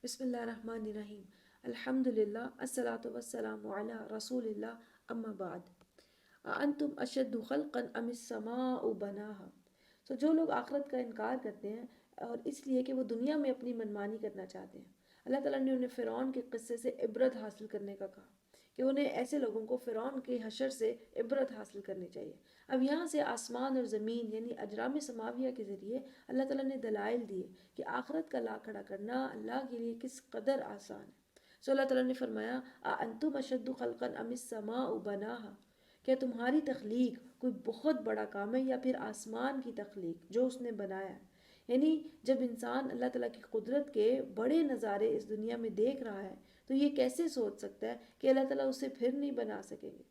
بسم اللہ الرحمن الرحیم الحمد للہ الصلاۃ والسلام علی رسول اللہ اما بعد انتم اشد خلقا ام السماء بناها. تو جو لوگ آخرت کا انکار کرتے ہیں اور اس لیے کہ وہ دنیا میں اپنی منمانی کرنا چاہتے ہیں، اللہ تعالیٰ نے انہیں فرعون کے قصے سے عبرت حاصل کرنے کا کہا کہ انہیں ایسے لوگوں کو فرعون کے حشر سے عبرت حاصل کرنی چاہیے۔ اب یہاں سے آسمان اور زمین یعنی اجرام سماویہ کے ذریعے اللہ تعالیٰ نے دلائل دیے کہ آخرت کا لا کھڑا کرنا اللہ کے لیے کس قدر آسان ہے۔ سو اللہ تعالیٰ نے فرمایا انتم اشد خلقا ام السماء بناها، کیا تمہاری تخلیق کوئی بہت بڑا کام ہے یا پھر آسمان کی تخلیق جو اس نے بنایا ہے؟ یعنی جب انسان اللہ تعالیٰ کی قدرت کے بڑے نظارے اس دنیا میں دیکھ رہا ہے تو یہ کیسے سوچ سکتا ہے کہ اللہ تعالیٰ اسے پھر نہیں بنا سکیں گے؟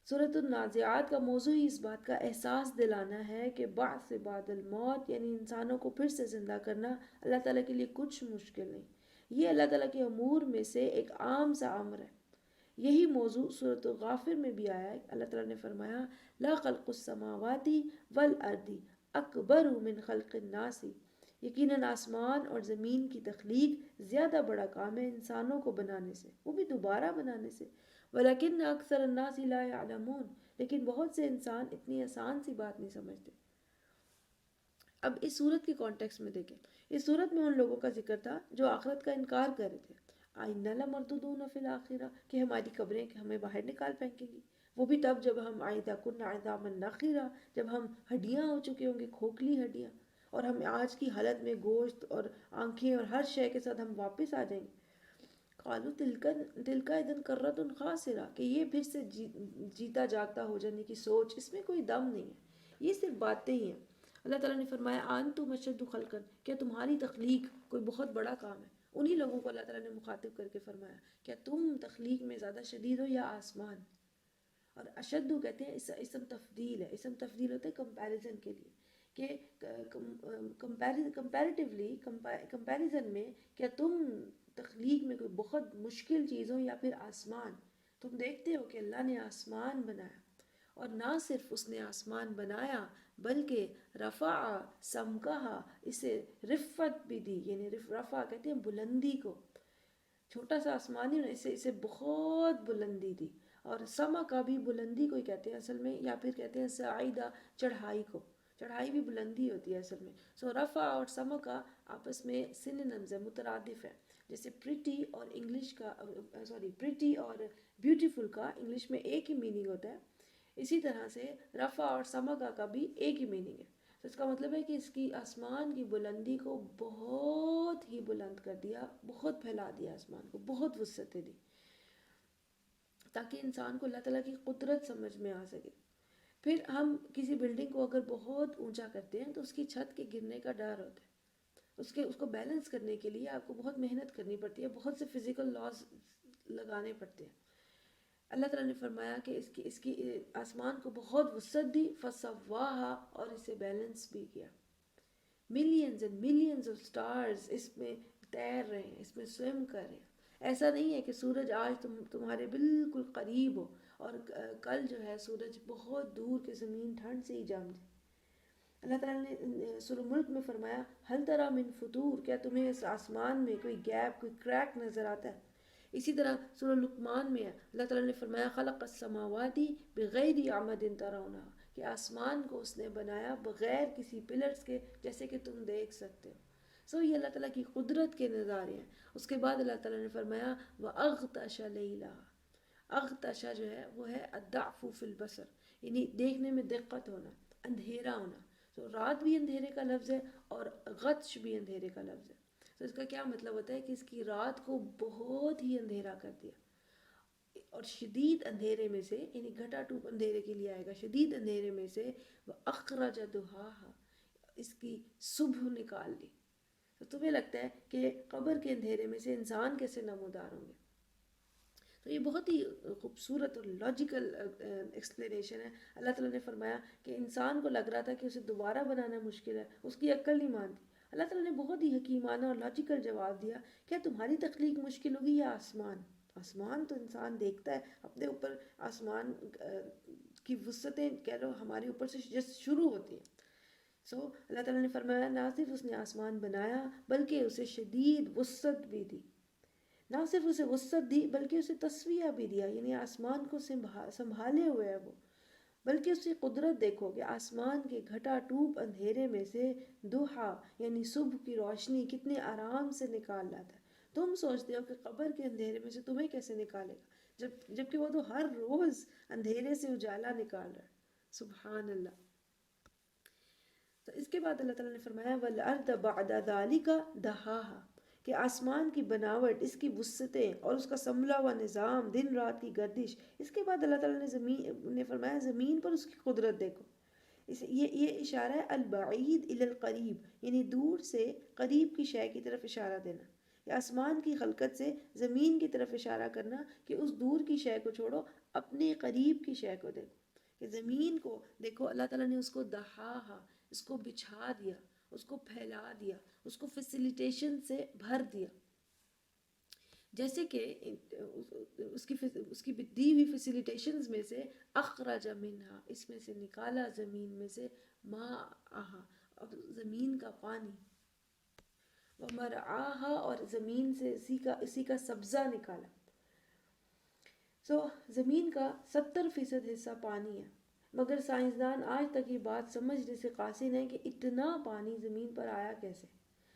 سورۃ النازعات کا موضوع ہی اس بات کا احساس دلانا ہے کہ بعث بعد الموت یعنی انسانوں کو پھر سے زندہ کرنا اللہ تعالیٰ کے لیے کچھ مشکل نہیں۔ یہ اللہ تعالیٰ کے امور میں سے ایک عام سا امر ہے۔ یہی موضوع سورۃ غافر میں بھی آیا ہے۔ اللہ تعالیٰ نے فرمایا لا خلق السماوات والارض اکبر من خلق الناس، یقیناً آسمان اور زمین کی تخلیق زیادہ بڑا کام ہے انسانوں کو بنانے سے، وہ بھی دوبارہ بنانے سے۔ ولیکن اکثر الناس لا يعلمون، لیکن بہت سے انسان اتنی آسان سی بات نہیں سمجھتے۔ اب اس صورت کے کانٹیکس میں دیکھیں، اس صورت میں ان لوگوں کا ذکر تھا جو آخرت کا انکار کر رہے تھے۔ آئنہ لمردودون فی الآخرہ، کہ ہماری قبریں کہ ہمیں باہر نکال پھینکیں گی، وہ بھی تب جب ہم اذا کنا عظاما نخرہ، جب ہم ہڈیاں ہو چکے ہوں گے، کھوکھلی ہڈیاں، اور ہم آج کی حالت میں گوشت اور آنکھیں اور ہر شے کے ساتھ ہم واپس آ جائیں گے۔ قالوا تلک اذن کرۃ خاسرہ، کہ یہ پھر سے جیتا جاگتا ہو جانے کی سوچ، اس میں کوئی دم نہیں ہے، یہ صرف باتیں ہی ہیں۔ اللہ تعالیٰ نے فرمایا انتم اشد خلقا، کیا تمہاری تخلیق کوئی بہت بڑا کام ہے؟ انہی لوگوں کو اللہ تعالیٰ نے مخاطب کر کے فرمایا کیا تم تخلیق میں زیادہ شدید ہو یا آسمان؟ اور اشدو کہتے ہیں اسم تفضیل ہے، اسم تفضیل ہوتا ہے کمپیریزن کے لیے، کہ کمپیریٹیولی کمپیریزن میں کیا تم تخلیق میں کوئی بہت مشکل چیز ہو یا پھر آسمان؟ تم دیکھتے ہو کہ اللہ نے آسمان بنایا، اور نہ صرف اس نے آسمان بنایا بلکہ رفع سمکہا، اسے رفت بھی دی، یعنی رفع کہتے ہیں بلندی کو، چھوٹا سا آسمانی نے اسے بہت بلندی دی، اور سما کا بھی بلندی کو ہی کہتے ہیں اصل میں، یا پھر کہتے ہیں سعیدہ چڑھائی کو، چڑھائی بھی بلندی ہوتی ہے اصل میں۔ سو رفع اور سما کا آپس میں سینونیمز ہے، مترادف ہے، جیسے پریٹی اور انگلش کا پریٹی اور بیوٹیفل کا انگلش میں ایک ہی میننگ ہوتا ہے، اسی طرح سے رفع اور سما کا بھی ایک ہی میننگ ہے۔ تو اس کا مطلب ہے کہ اس کی آسمان کی بلندی کو بہت ہی بلند کر دیا، بہت پھیلا دیا، آسمان کو بہت وسعتیں دی، تاکہ انسان کو اللہ تعالیٰ کی قدرت سمجھ میں آ سکے۔ پھر ہم کسی بلڈنگ کو اگر بہت اونچا کرتے ہیں تو اس کی چھت کے گرنے کا ڈر ہوتا ہے، اس کو بیلنس کرنے کے لیے آپ کو بہت محنت کرنی پڑتی ہے، بہت سے فزیکل لاز لگانے پڑتے ہیں۔ اللہ تعالیٰ نے فرمایا کہ اس کی آسمان کو بہت وسعت دی، فسواہا، اور اسے بیلنس بھی کیا۔ Millions and millions of stars اس میں تیر رہے ہیں، اس میں سوئم کر رہے ہیں۔ ایسا نہیں ہے کہ سورج آج تمہارے بالکل قریب ہو اور کل جو ہے سورج بہت دور کے زمین ٹھنڈ سے ہی جم جائے۔ اللہ تعالیٰ نے سورہ ملک میں فرمایا ہل تری من فطور، کیا تمہیں اس آسمان میں کوئی گیپ، کوئی کریک نظر آتا ہے؟ اسی طرح سورہ لقمان میں ہے، اللہ تعالیٰ نے فرمایا خلق السماوات بغیر عمد ترونہا، کہ آسمان کو اس نے بنایا بغیر کسی پلرز کے، جیسے کہ تم دیکھ سکتے ہو۔ یہ اللہ تعالیٰ کی قدرت کے نظارے ہیں۔ اس کے بعد اللہ تعالیٰ نے فرمایا وَأَغْطَشَ لَيْلَهَا، اغتشا جو ہے وہ ہے الضعف فی البصر، یعنی دیکھنے میں دقت ہونا، اندھیرا ہونا۔ تو رات بھی اندھیرے کا لفظ ہے اور غطش بھی اندھیرے کا لفظ ہے۔ تو اس کا کیا مطلب ہوتا ہے کہ اس کی رات کو بہت ہی اندھیرا کر دیا، اور شدید اندھیرے میں سے، یعنی گھٹا ٹوپ اندھیرے کے لیے آئے گا، شدید اندھیرے میں سے وَأَخْرَجَ دُحَاهَا، اس کی صبح نکال لی۔ تو تمہیں لگتا ہے کہ قبر کے اندھیرے میں سے انسان کیسے نمودار ہوں گے؟ تو یہ بہت ہی خوبصورت اور لاجیکل ایکسپلینیشن ہے۔ اللہ تعالیٰ نے فرمایا کہ انسان کو لگ رہا تھا کہ اسے دوبارہ بنانا مشکل ہے، اس کی عقل نہیں مانتی۔ اللہ تعالیٰ نے بہت ہی حکیمانہ اور لاجیکل جواب دیا، کیا تمہاری تخلیق مشکل ہوگی یا آسمان؟ آسمان تو انسان دیکھتا ہے اپنے اوپر، آسمان کی وسعتیں کہہ لو ہمارے اوپر سے جس شروع ہوتی ہیں۔ سو اللہ تعالیٰ نے فرمایا نہ صرف اس نے آسمان بنایا بلکہ اسے شدید وسعت بھی دی. نہ صرف اسے وسعت دی بلکہ اسے تسویہ بھی دیا، یعنی آسمان کو سنبھالے ہوئے ہے وہ. بلکہ اس کی قدرت دیکھو کہ آسمان کے گھٹا ٹوپ اندھیرے میں سے دوحا یعنی صبح کی روشنی کتنے آرام سے نکال لاتا ہے. تم سوچتے ہو کہ قبر کے اندھیرے میں سے تمہیں کیسے نکالے گا، جبکہ وہ تو ہر روز اندھیرے سے اجالا نکال رہا ہے. سبحان اللہ. تو اس کے بعد اللہ تعالیٰ نے فرمایا وَالْأَرْضَ بَعْدَ ذَلِكَ دَحَاهَا، کہ آسمان کی بناوٹ، اس کی وسعتیں اور اس کا سنبھلا ہوا نظام، دن رات کی گردش. اس کے بعد اللہ تعالیٰ نے فرمایا زمین پر اس کی قدرت دیکھو. یہ اشارہ ہے البعید الی القریب، یعنی دور سے قریب کی شے کی طرف اشارہ دینا. یا آسمان کی خلقت سے زمین کی طرف اشارہ کرنا کہ اس دور کی شے کو چھوڑو، اپنے قریب کی شے کو دیکھو. کہ زمین کو دیکھو، اللہ تعالیٰ نے اس کو دہاہا، اس کو بچھا دیا، اس کو پھیلا دیا، اس کو فیسیلیٹیشن سے بھر دیا. جیسے کہ اس کی دی ہوئی فیسیلیٹیشنز میں سے اخرج منہا، اس میں سے نکالا زمین میں سے ماءہا، اب زمین کا پانی، ومرعاہا، اور زمین سے اسی کا سبزہ نکالا. زمین کا 70% حصہ پانی ہے، مگر سائنسدان آج تک یہ بات سمجھنے سے قاصر ہیں کہ اتنا پانی زمین پر آیا کیسے.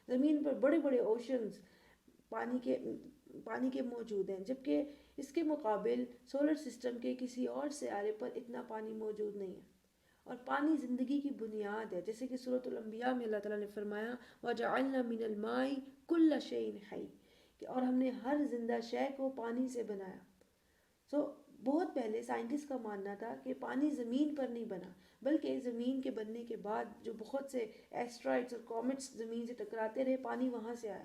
زمین پر بڑے بڑے اوشنز پانی کے موجود ہیں، جبکہ اس کے مقابل سولر سسٹم کے کسی اور سیارے پر اتنا پانی موجود نہیں ہے. اور پانی زندگی کی بنیاد ہے، جیسے کہ سورۃ الانبیاء میں اللہ تعالیٰ نے فرمایا وَجَعَلْنَا مِنَ الْمَاءِ كُلَّ شَيْءٍ حَيٍّ، اور ہم نے ہر زندہ شے کو پانی سے بنایا. بہت پہلے سائنٹسٹ کا ماننا تھا کہ پانی زمین پر نہیں بنا، بلکہ زمین کے بننے کے بعد جو بہت سے ایسٹرائڈز اور کومٹس زمین سے ٹکراتے رہے، پانی وہاں سے آیا.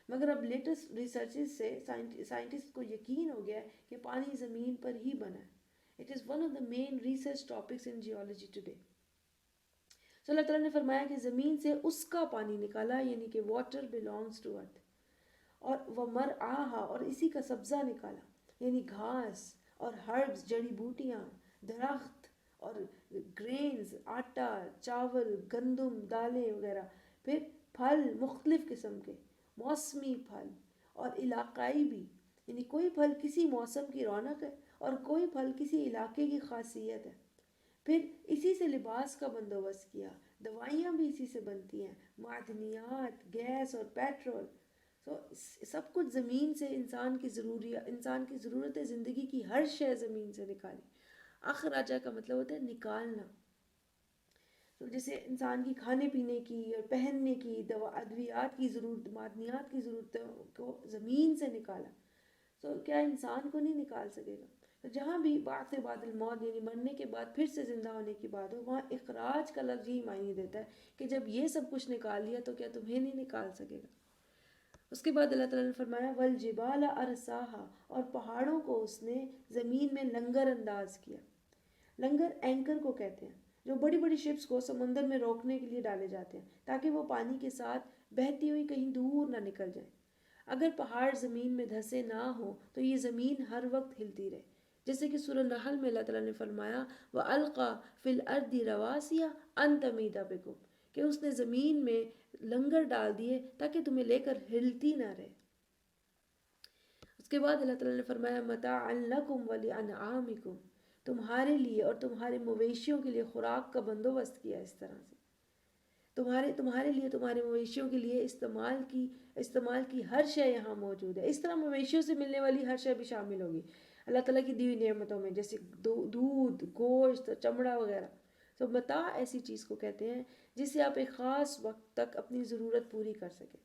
مگر اب لیٹسٹ ریسرچز سے سائنٹسٹ کو یقین ہو گیا ہے کہ پانی زمین پر ہی بنا ہے. It is one of the main research topics in geology today. اللہ تعالیٰ نے فرمایا کہ زمین سے اس کا پانی نکالا، یعنی کہ واٹر belongs to earth. اور وَمَرْعَاهَا، اور اسی کا سبزہ نکالا، یعنی گھاس اور ہربز، جڑی بوٹیاں، درخت اور گرینز، آٹا، چاول، گندم، دالیں وغیرہ. پھر پھل مختلف قسم کے، موسمی پھل اور علاقائی بھی، یعنی کوئی پھل کسی موسم کی رونق ہے اور کوئی پھل کسی علاقے کی خاصیت ہے. پھر اسی سے لباس کا بندوبست کیا، دوائیاں بھی اسی سے بنتی ہیں، معدنیات، گیس اور پیٹرول. سب کچھ زمین سے انسان کی ضرورت زندگی کی ہر شے زمین سے نکالی. اخراجہ کا مطلب ہوتا ہے نکالنا. جیسے انسان کی کھانے پینے کی اور پہننے کی، ادویات کی ضرورت، معدنیات کی ضرورتوں کو زمین سے نکالا. کیا انسان کو نہیں نکال سکے گا؟ جہاں بھی بعث بعد الموت، یعنی مرنے کے بعد پھر سے زندہ ہونے کی بات ہو، وہاں اخراج کا لفظ یہی معنی دیتا ہے کہ جب یہ سب کچھ نکال لیا تو کیا تمہیں نہیں نکال سکے گا. اس کے بعد اللہ تعالیٰ نے فرمایا وَالْجِبَالَ أَرْسَاهَا، اور پہاڑوں کو اس نے زمین میں لنگر انداز کیا. لنگر اینکر کو کہتے ہیں، جو بڑی بڑی شپس کو سمندر میں روکنے کے لیے ڈالے جاتے ہیں تاکہ وہ پانی کے ساتھ بہتی ہوئی کہیں دور نہ نکل جائیں. اگر پہاڑ زمین میں دھسے نہ ہو تو یہ زمین ہر وقت ہلتی رہے. جیسے کہ سورہ نحل میں اللہ تعالیٰ نے فرمایا وَأَلْقَى فِي الْأَرْضِ رَوَاسِيَ أَن تَمِيدَ بِكُمْ، کہ اس نے زمین میں لنگر ڈال دیے تاکہ تمہیں لے کر ہلتی نہ رہے. اس کے بعد اللہ تعالیٰ نے فرمایا مَتَاعًا لَكُمْ وَلِأَنْعَامِكُمْ، تمہارے لیے اور تمہارے مویشیوں کے لیے خوراک کا بندوبست کیا. اس طرح سے تمہارے لیے، تمہارے مویشیوں کے لیے استعمال کی ہر شے یہاں موجود ہے. اس طرح مویشیوں سے ملنے والی ہر شے بھی شامل ہوگی اللہ تعالیٰ کی دی ہوئی نعمتوں میں، جیسے دودھ، گوشت، چمڑا وغیرہ. تو متاع ایسی چیز کو کہتے ہیں جس سے آپ ایک خاص وقت تک اپنی ضرورت پوری کر سکیں.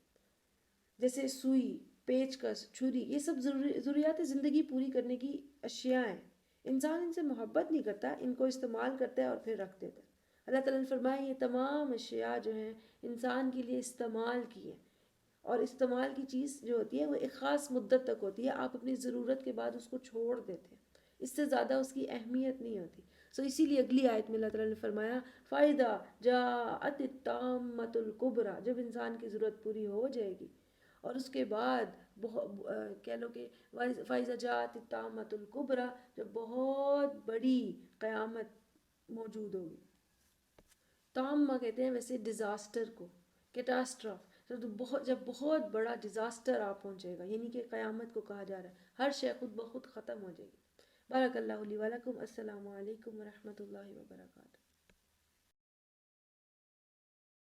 جیسے سوئی، پیچکس، چھری، یہ سب ضروریات زندگی پوری کرنے کی اشیاء ہیں. انسان ان سے محبت نہیں کرتا، ان کو استعمال کرتا ہے اور پھر رکھ دیتا ہے. اللہ تعالیٰ نے فرمایا یہ تمام اشیاء جو ہیں انسان کے لیے استعمال کی ہیں، اور استعمال کی چیز جو ہوتی ہے وہ ایک خاص مدت تک ہوتی ہے. آپ اپنی ضرورت کے بعد اس کو چھوڑ دیتے ہیں، اس سے زیادہ اس کی اہمیت نہیں ہوتی. اسی لیے اگلی آیت میں اللہ تعالیٰ نے فرمایا فَإِذَا جَاءَتِ الطَّامَّةُ الْكُبْرَى، جب انسان کی ضرورت پوری ہو جائے گی اور اس کے بعد کہہ لو کہ فَإِذَا جَاءَتِ الطَّامَّةُ الْكُبْرَى، جب بہت بڑی قیامت موجود ہوگی. تامہ کہتے ہیں ویسے ڈیزاسٹر کو، کیٹاسٹرف، جب بہت بڑا ڈیزاسٹر آ پہنچے گا، یعنی کہ قیامت کو کہا جا رہا ہے، ہر شے خود بخود ختم ہو جائے گی۔ بارک اللہ لی ولکم، السلام علیکم ورحمۃ اللہ وبرکاتہ۔